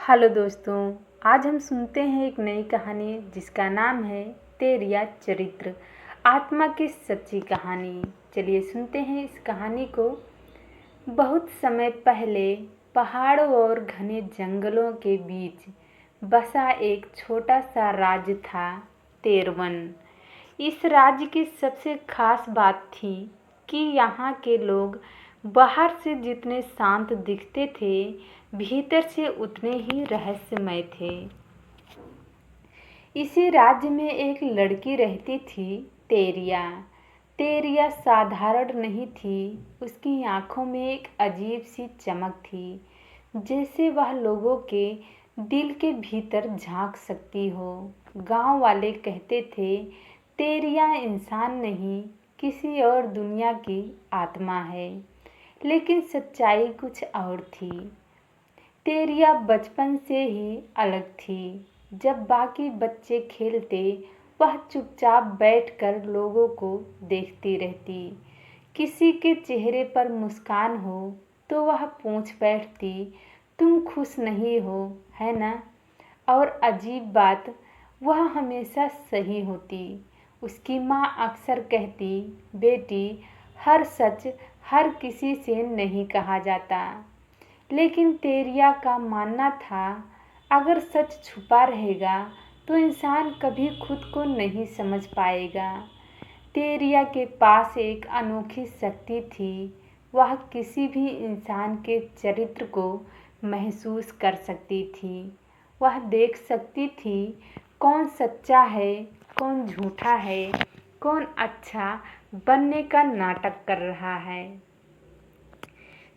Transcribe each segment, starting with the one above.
Hello दोस्तों। आज हम सुनते हैं एक नई कहानी जिसका नाम है तेरिया चरित्र, आत्मा की सच्ची कहानी। चलिए सुनते हैं इस कहानी को। बहुत समय पहले पहाड़ों और घने जंगलों के बीच बसा एक छोटा सा राज्य था, तेरवन। इस राज्य की सबसे खास बात थी कि यहाँ के लोग बाहर से जितने शांत दिखते थे, भीतर से उतने ही रहस्यमय थे। इसी राज्य में एक लड़की रहती थी, तेरिया। तेरिया साधारण नहीं थी। उसकी आंखों में एक अजीब सी चमक थी, जैसे वह लोगों के दिल के भीतर झांक सकती हो। गांव वाले कहते थे, तेरिया इंसान नहीं, किसी और दुनिया की आत्मा है। लेकिन सच्चाई कुछ और थी। तेरिया बचपन से ही अलग थी। जब बाकी बच्चे खेलते, वह चुपचाप बैठकर लोगों को देखती रहती। किसी के चेहरे पर मुस्कान हो तो वह पूछ बैठती, तुम खुश नहीं हो, है ना? और अजीब बात, वह हमेशा सही होती। उसकी माँ अक्सर कहती, बेटी, हर सच हर किसी से नहीं कहा जाता। लेकिन तेरिया का मानना था, अगर सच छुपा रहेगा तो इंसान कभी खुद को नहीं समझ पाएगा। तेरिया के पास एक अनोखी शक्ति थी। वह किसी भी इंसान के चरित्र को महसूस कर सकती थी। वह देख सकती थी कौन सच्चा है, कौन झूठा है, कौन अच्छा बनने का नाटक कर रहा है।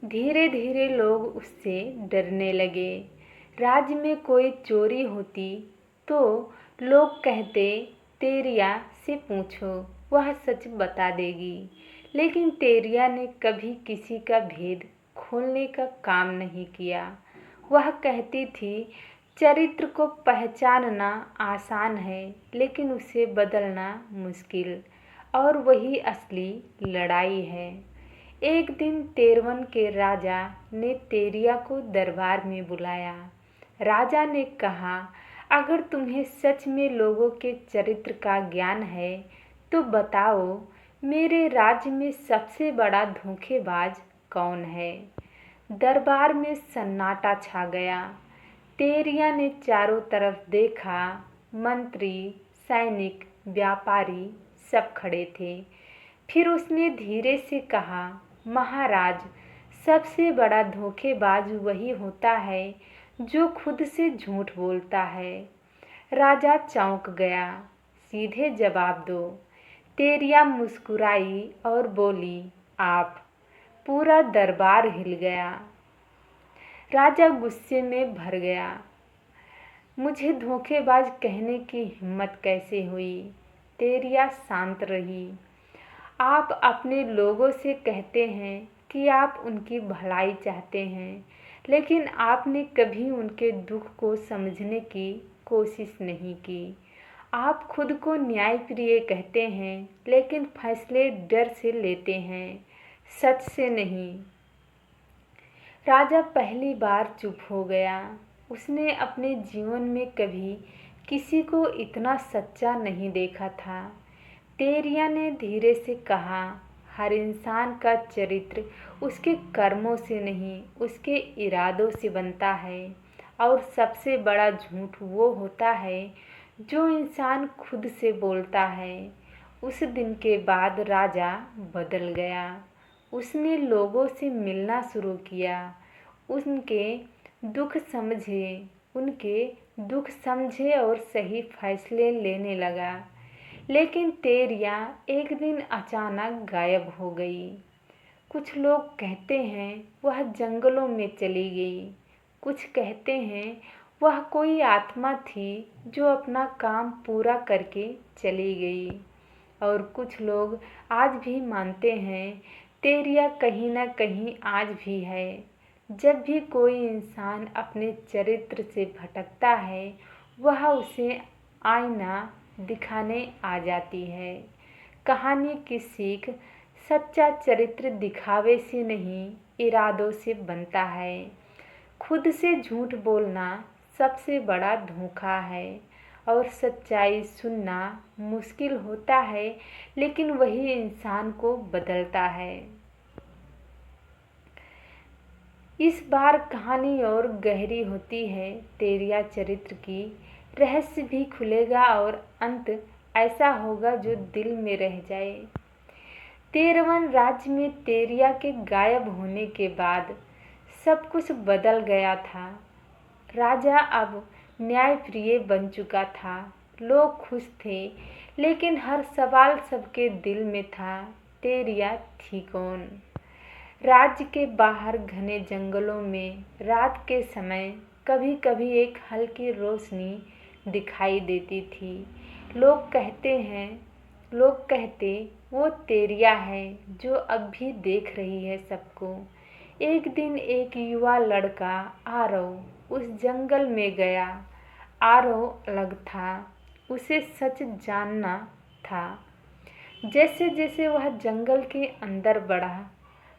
धीरे धीरे लोग उससे डरने लगे। राज्य में कोई चोरी होती तो लोग कहते, तेरिया से पूछो, वह सच बता देगी। लेकिन तेरिया ने कभी किसी का भेद खोलने का काम नहीं किया। वह कहती थी, चरित्र को पहचानना आसान है, लेकिन उसे बदलना मुश्किल, और वही असली लड़ाई है। एक दिन तेरवन के राजा ने तेरिया को दरबार में बुलाया। राजा ने कहा, अगर तुम्हें सच में लोगों के चरित्र का ज्ञान है तो बताओ, मेरे राज्य में सबसे बड़ा धोखेबाज कौन है? दरबार में सन्नाटा छा गया। तेरिया ने चारों तरफ देखा। मंत्री, सैनिक, व्यापारी सब खड़े थे। फिर उसने धीरे से कहा, महाराज, सबसे बड़ा धोखेबाज वही होता है जो खुद से झूठ बोलता है। राजा चौंक गया। सीधे जवाब दो। तेरिया मुस्कुराई और बोली, आप। पूरा दरबार हिल गया। राजा गुस्से में भर गया। मुझे धोखेबाज कहने की हिम्मत कैसे हुई? तेरिया शांत रही। आप अपने लोगों से कहते हैं कि आप उनकी भलाई चाहते हैं, लेकिन आपने कभी उनके दुख को समझने की कोशिश नहीं की। आप खुद को न्यायप्रिय कहते हैं, लेकिन फैसले डर से लेते हैं, सच से नहीं। राजा पहली बार चुप हो गया। उसने अपने जीवन में कभी किसी को इतना सच्चा नहीं देखा था। तेरिया ने धीरे से कहा, हर इंसान का चरित्र उसके कर्मों से नहीं, उसके इरादों से बनता है। और सबसे बड़ा झूठ वो होता है जो इंसान खुद से बोलता है। उस दिन के बाद राजा बदल गया। उसने लोगों से मिलना शुरू किया, उनके दुख समझे और सही फैसले लेने लगा। लेकिन तेरिया एक दिन अचानक गायब हो गई। कुछ लोग कहते हैं वह जंगलों में चली गई। कुछ कहते हैं वह कोई आत्मा थी जो अपना काम पूरा करके चली गई। और कुछ लोग आज भी मानते हैं तेरिया कहीं ना कहीं आज भी है। जब भी कोई इंसान अपने चरित्र से भटकता है, वह उसे आईना दिखाने आ जाती है। कहानी की सीख, सच्चा चरित्र दिखावे से नहीं, इरादों से बनता है। खुद से झूठ बोलना सबसे बड़ा धोखा है और सच्चाई सुनना मुश्किल होता है, लेकिन वही इंसान को बदलता है। इस बार कहानी और गहरी होती है। तेरिया चरित्र की रहस्य भी खुलेगा और अंत ऐसा होगा जो दिल में रह जाए। 13वन राज्य में तेरिया के गायब होने के बाद सब कुछ बदल गया था। राजा अब न्यायप्रिय बन चुका था। लोग खुश थे, लेकिन हर सवाल सबके दिल में था, तेरिया थी कौन। राज्य के बाहर घने जंगलों में रात के समय कभी कभी एक हल्की रोशनी दिखाई देती थी। लोग कहते वो तेरिया है जो अब भी देख रही है सबको। एक दिन एक युवा लड़का आरव उस जंगल में गया। आरव अलग था, उसे सच जानना था। जैसे जैसे वह जंगल के अंदर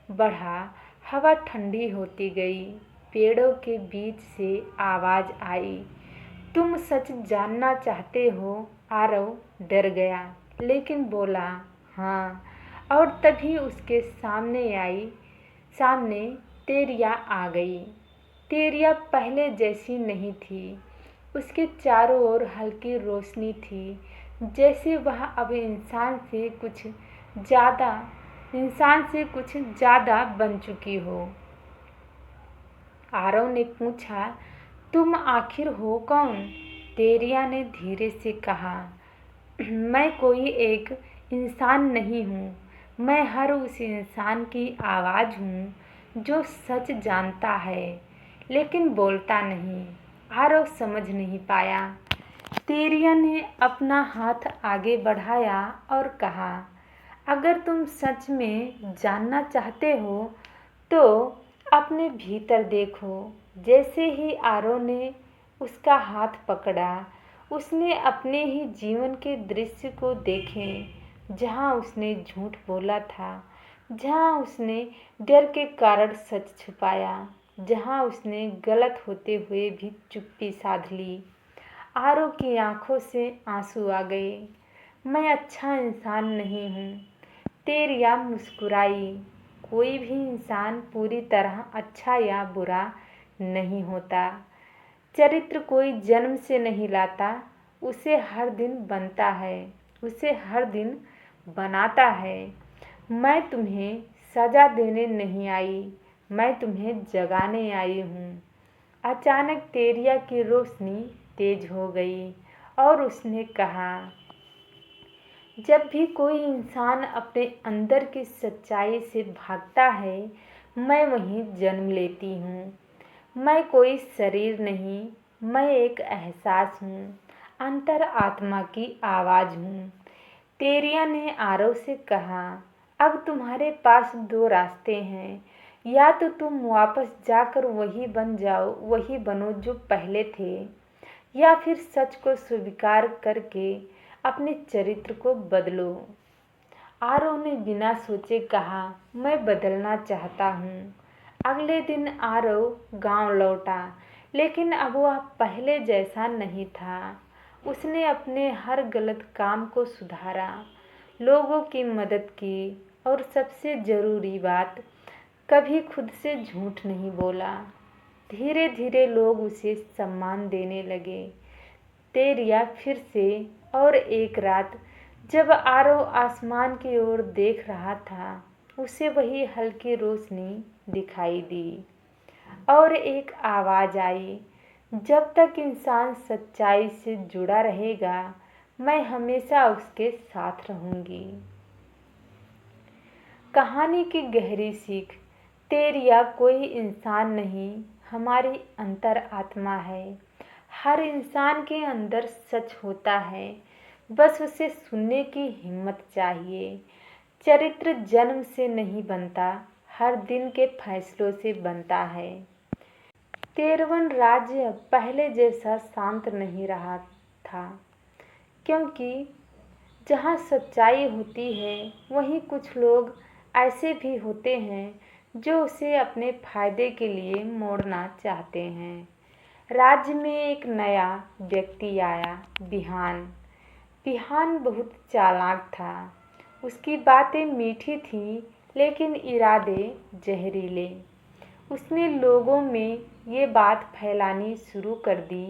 बढ़ा, हवा ठंडी होती गई। पेड़ों के बीच से आवाज आई, तुम सच जानना चाहते हो? आरव डर गया, लेकिन बोला हाँ। और तभी उसके सामने तेरिया आ गई। तेरिया पहले जैसी नहीं थी। उसके चारों ओर हल्की रोशनी थी, जैसे वह अब इंसान से कुछ ज़्यादा बन चुकी हो। आरव ने पूछा, तुम आखिर हो कौन? तेरिया ने धीरे से कहा, मैं कोई एक इंसान नहीं हूँ। मैं हर उस इंसान की आवाज़ हूँ जो सच जानता है, लेकिन बोलता नहीं। आरव समझ नहीं पाया। तेरिया ने अपना हाथ आगे बढ़ाया और कहा, अगर तुम सच में जानना चाहते हो तो अपने भीतर देखो। जैसे ही आरव ने उसका हाथ पकड़ा, उसने अपने ही जीवन के दृश्य को देखे, जहाँ उसने झूठ बोला था, जहाँ उसने डर के कारण सच छुपाया, जहाँ उसने गलत होते हुए भी चुप्पी साध ली। आरव की आंखों से आंसू आ गए। मैं अच्छा इंसान नहीं हूँ। तेरिया मुस्कुराई। कोई भी इंसान पूरी तरह अच्छा या बुरा नहीं होता। चरित्र कोई जन्म से नहीं लाता, उसे हर दिन बनता है, उसे हर दिन बनाता है। मैं तुम्हें सजा देने नहीं आई, मैं तुम्हें जगाने आई हूँ। अचानक तेरिया की रोशनी तेज हो गई और उसने कहा, जब भी कोई इंसान अपने अंदर की सच्चाई से भागता है, मैं वहीं जन्म लेती हूँ। मैं कोई शरीर नहीं, मैं एक एहसास हूँ, अंतर आत्मा की आवाज़ हूँ। तेरिया ने आरव से कहा, अब तुम्हारे पास दो रास्ते हैं। या तो तुम वापस जाकर वही बनो जो पहले थे, या फिर सच को स्वीकार करके अपने चरित्र को बदलो। आरव ने बिना सोचे कहा, मैं बदलना चाहता हूँ। अगले दिन आरव गांव लौटा, लेकिन अब वह पहले जैसा नहीं था। उसने अपने हर गलत काम को सुधारा, लोगों की मदद की और सबसे ज़रूरी बात, कभी खुद से झूठ नहीं बोला। धीरे धीरे लोग उसे सम्मान देने लगे। तेरिया फिर से और एक रात जब आरव आसमान की ओर देख रहा था, उसे वही हल्की रोशनी दिखाई दी और एक आवाज़ आई, जब तक इंसान सच्चाई से जुड़ा रहेगा, मैं हमेशा उसके साथ रहूँगी। कहानी की गहरी सीख। तेरिया कोई इंसान नहीं, हमारी अंतर आत्मा है। हर इंसान के अंदर सच होता है, बस उसे सुनने की हिम्मत चाहिए। चरित्र जन्म से नहीं बनता, हर दिन के फैसलों से बनता है। 13वन राज्य पहले जैसा शांत नहीं रहा था, क्योंकि जहाँ सच्चाई होती है, वहीं कुछ लोग ऐसे भी होते हैं जो उसे अपने फायदे के लिए मोड़ना चाहते हैं। राज्य में एक नया व्यक्ति आया, बिहान। बिहान बहुत चालाक था। उसकी बातें मीठी थीं, लेकिन इरादे जहरीले। उसने लोगों में ये बात फैलानी शुरू कर दी,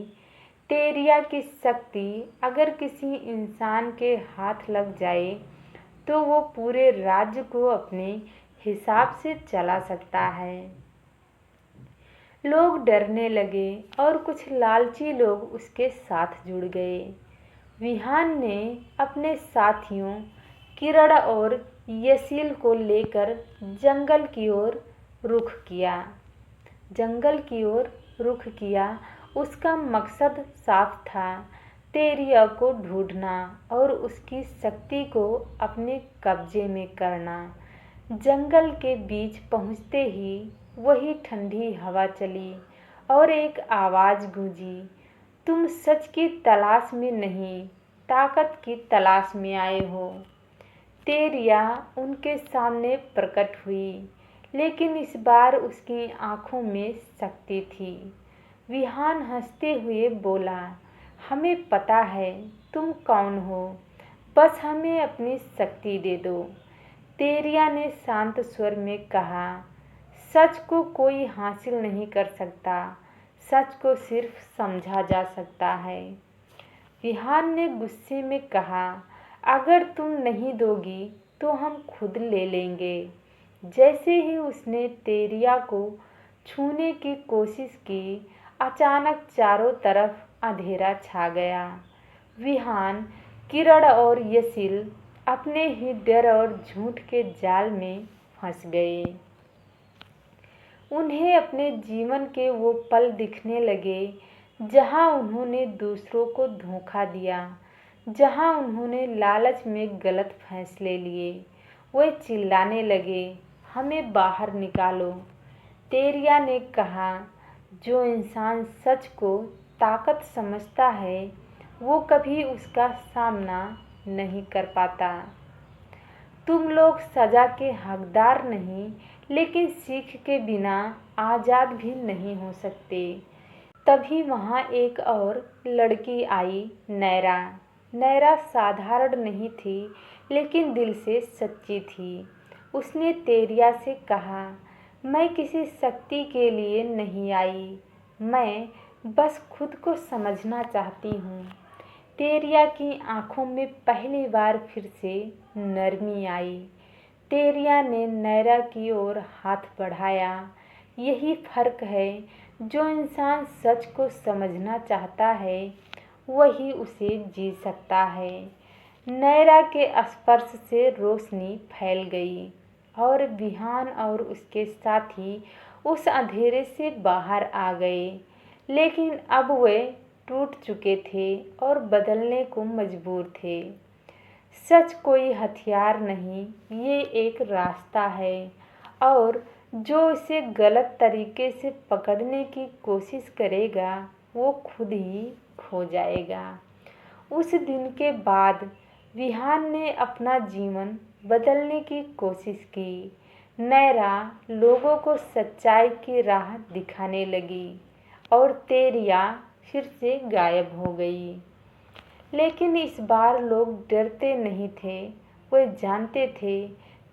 तेरिया की शक्ति अगर किसी इंसान के हाथ लग जाए तो वो पूरे राज्य को अपने हिसाब से चला सकता है। लोग डरने लगे और कुछ लालची लोग उसके साथ जुड़ गए। विहान ने अपने साथियों किरण और यसील को लेकर जंगल की ओर रुख किया। उसका मकसद साफ था, तेरिया को ढूंढना और उसकी शक्ति को अपने कब्जे में करना। जंगल के बीच पहुंचते ही वही ठंडी हवा चली और एक आवाज़ गूंजी, तुम सच की तलाश में नहीं, ताकत की तलाश में आए हो। तेरिया उनके सामने प्रकट हुई, लेकिन इस बार उसकी आंखों में शक्ति थी। विहान हंसते हुए बोला, हमें पता है तुम कौन हो, बस हमें अपनी शक्ति दे दो। तेरिया ने शांत स्वर में कहा, सच को कोई हासिल नहीं कर सकता, सच को सिर्फ समझा जा सकता है। विहान ने गुस्से में कहा, अगर तुम नहीं दोगी तो हम खुद ले लेंगे। जैसे ही उसने तेरिया को छूने की कोशिश की, अचानक चारों तरफ अंधेरा छा गया। विहान, किरण और यसील अपने ही डर और झूठ के जाल में फंस गए। उन्हें अपने जीवन के वो पल दिखने लगे जहां उन्होंने दूसरों को धोखा दिया, जहां उन्होंने लालच में गलत फैसले लिए। वे चिल्लाने लगे, हमें बाहर निकालो। तेरिया ने कहा, जो इंसान सच को ताकत समझता है वो कभी उसका सामना नहीं कर पाता। तुम लोग सजा के हकदार नहीं, लेकिन सीख के बिना आज़ाद भी नहीं हो सकते। तभी वहाँ एक और लड़की आई, नैरा। नैरा साधारण नहीं थी, लेकिन दिल से सच्ची थी। उसने तेरिया से कहा, मैं किसी शक्ति के लिए नहीं आई, मैं बस खुद को समझना चाहती हूँ। तेरिया की आंखों में पहली बार फिर से नरमी आई। तेरिया ने नैरा की ओर हाथ बढ़ाया। यही फर्क है, जो इंसान सच को समझना चाहता है वही उसे जी सकता है। नैरा के स्पर्श से रोशनी फैल गई और विहान और उसके साथी उस अंधेरे से बाहर आ गए, लेकिन अब वे टूट चुके थे और बदलने को मजबूर थे। सच कोई हथियार नहीं, ये एक रास्ता है, और जो इसे गलत तरीके से पकड़ने की कोशिश करेगा वो खुद ही खो जाएगा। उस दिन के बाद विहान ने अपना जीवन बदलने की कोशिश की। नैरा लोगों को सच्चाई की राह दिखाने लगी और तेरिया फिर से गायब हो गई। लेकिन इस बार लोग डरते नहीं थे, वे जानते थे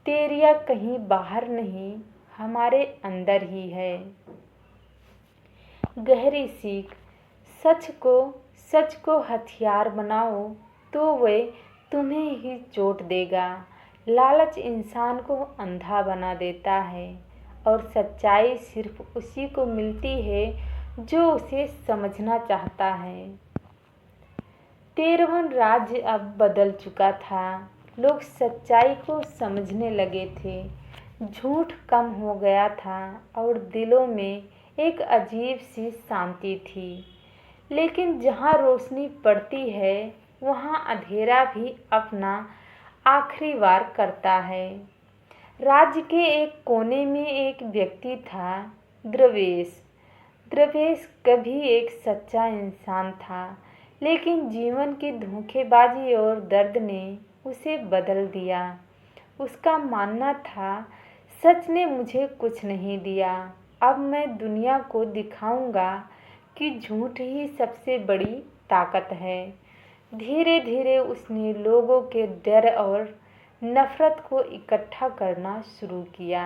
तेरिया कहीं बाहर नहीं, हमारे अंदर ही है। गहरी सीख, सच को हथियार बनाओ तो वे तुम्हें ही चोट देगा। लालच इंसान को अंधा बना देता है और सच्चाई सिर्फ उसी को मिलती है जो उसे समझना चाहता है। 13वां राज्य अब बदल चुका था। लोग सच्चाई को समझने लगे थे, झूठ कम हो गया था और दिलों में एक अजीब सी शांति थी। लेकिन जहाँ रोशनी पड़ती है वहाँ अंधेरा भी अपना आखिरी वार करता है। राज्य के एक कोने में एक व्यक्ति था, द्रवेश। द्रवेश कभी एक सच्चा इंसान था, लेकिन जीवन की धोखेबाजी और दर्द ने उसे बदल दिया। उसका मानना था, सच ने मुझे कुछ नहीं दिया, अब मैं दुनिया को दिखाऊंगा कि झूठ ही सबसे बड़ी ताकत है। धीरे धीरे उसने लोगों के डर और नफरत को इकट्ठा करना शुरू किया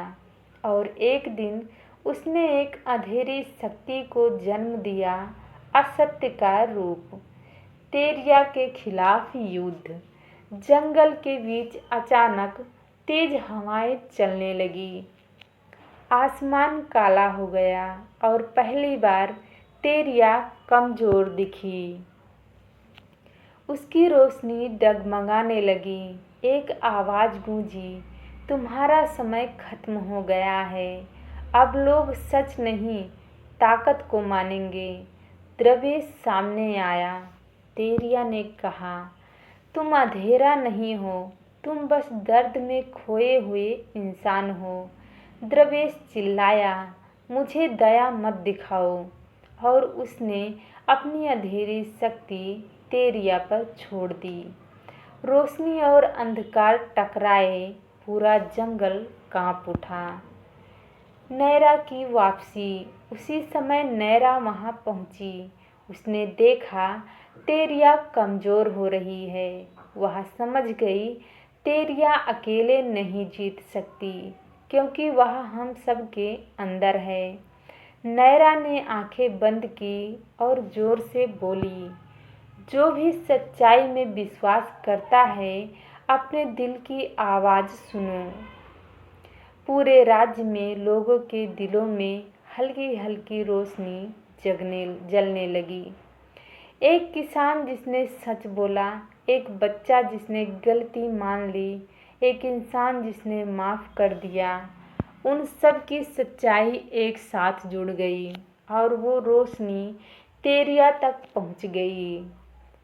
और एक दिन उसने एक अंधेरी शक्ति को जन्म दिया, असत्य का रूप। तेरिया के खिलाफ युद्ध। जंगल के बीच अचानक तेज हवाएं चलने लगी। आसमान काला हो गया और पहली बार तेरिया कमजोर दिखी। उसकी रोशनी डगमगाने लगी। एक आवाज गूंजी, तुम्हारा समय खत्म हो गया है। अब लोग सच नहीं, ताकत को मानेंगे। द्रवेश सामने आया। तेरिया ने कहा, तुम अंधेरा नहीं हो, तुम बस दर्द में खोए हुए इंसान हो। द्रवेश चिल्लाया, मुझे दया मत दिखाओ, और उसने अपनी अंधेरी शक्ति तेरिया पर छोड़ दी। रोशनी और अंधकार टकराए, पूरा जंगल कांप उठा। नैरा की वापसी। उसी समय नैरा वहां पहुंची। उसने देखा तेरिया कमजोर हो रही है। वह समझ गई तेरिया अकेले नहीं जीत सकती, क्योंकि वह हम सब के अंदर है। नैरा ने आंखें बंद की और जोर से बोली, जो भी सच्चाई में विश्वास करता है, अपने दिल की आवाज़ सुनो। पूरे राज्य में लोगों के दिलों में हल्की हल्की रोशनी जलने लगी। एक किसान जिसने सच बोला, एक बच्चा जिसने गलती मान ली, एक इंसान जिसने माफ़ कर दिया, उन सब की सच्चाई एक साथ जुड़ गई और वो रोशनी तेरिया तक पहुंच गई।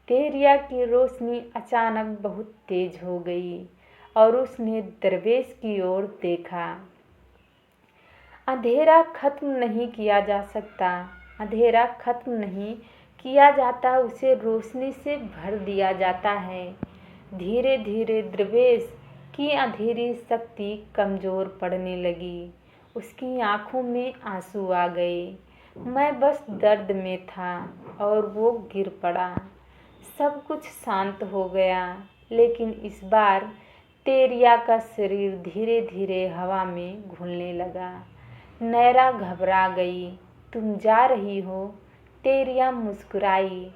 तेरिया की रोशनी अचानक बहुत तेज हो गई और उसने दरवेश की ओर देखा। अंधेरा खत्म नहीं किया जा सकता, अंधेरा खत्म नहीं किया जाता, उसे रोशनी से भर दिया जाता है। धीरे धीरे दरवेश की अंधेरी शक्ति कमज़ोर पड़ने लगी। उसकी आंखों में आंसू आ गए। मैं बस दर्द में था और वो गिर पड़ा। सब कुछ शांत हो गया, लेकिन इस बार तेरिया का शरीर धीरे धीरे हवा में घुलने लगा। नैरा घबरा गई। तुम जा रही हो? तेरिया मुस्कुराई।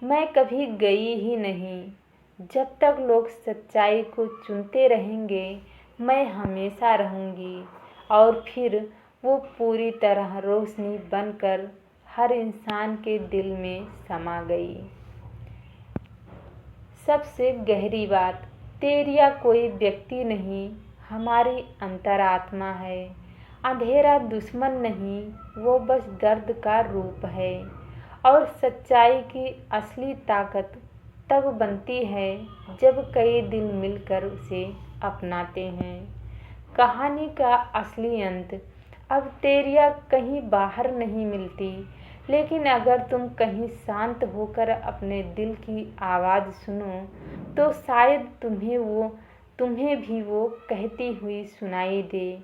मैं कभी गई ही नहीं। जब तक लोग सच्चाई को चुनते रहेंगे, मैं हमेशा रहूँगी। और फिर वो पूरी तरह रोशनी बनकर हर इंसान के दिल में समा गई। सबसे गहरी बात, तेरिया कोई व्यक्ति नहीं, हमारी अंतरात्मा है। अंधेरा दुश्मन नहीं, वो बस दर्द का रूप है। और सच्चाई की असली ताकत तब बनती है जब कई दिल मिलकर उसे अपनाते हैं। कहानी का असली अंत। अब तेरिया कहीं बाहर नहीं मिलती, लेकिन अगर तुम कहीं शांत होकर अपने दिल की आवाज़ सुनो, तो शायद तुम्हें भी वो कहती हुई सुनाई दे,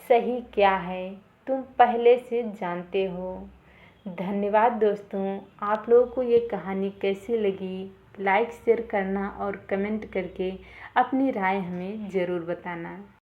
सही क्या है तुम पहले से जानते हो। धन्यवाद दोस्तों। आप लोगों को ये कहानी कैसी लगी, लाइक शेयर करना और कमेंट करके अपनी राय हमें ज़रूर बताना।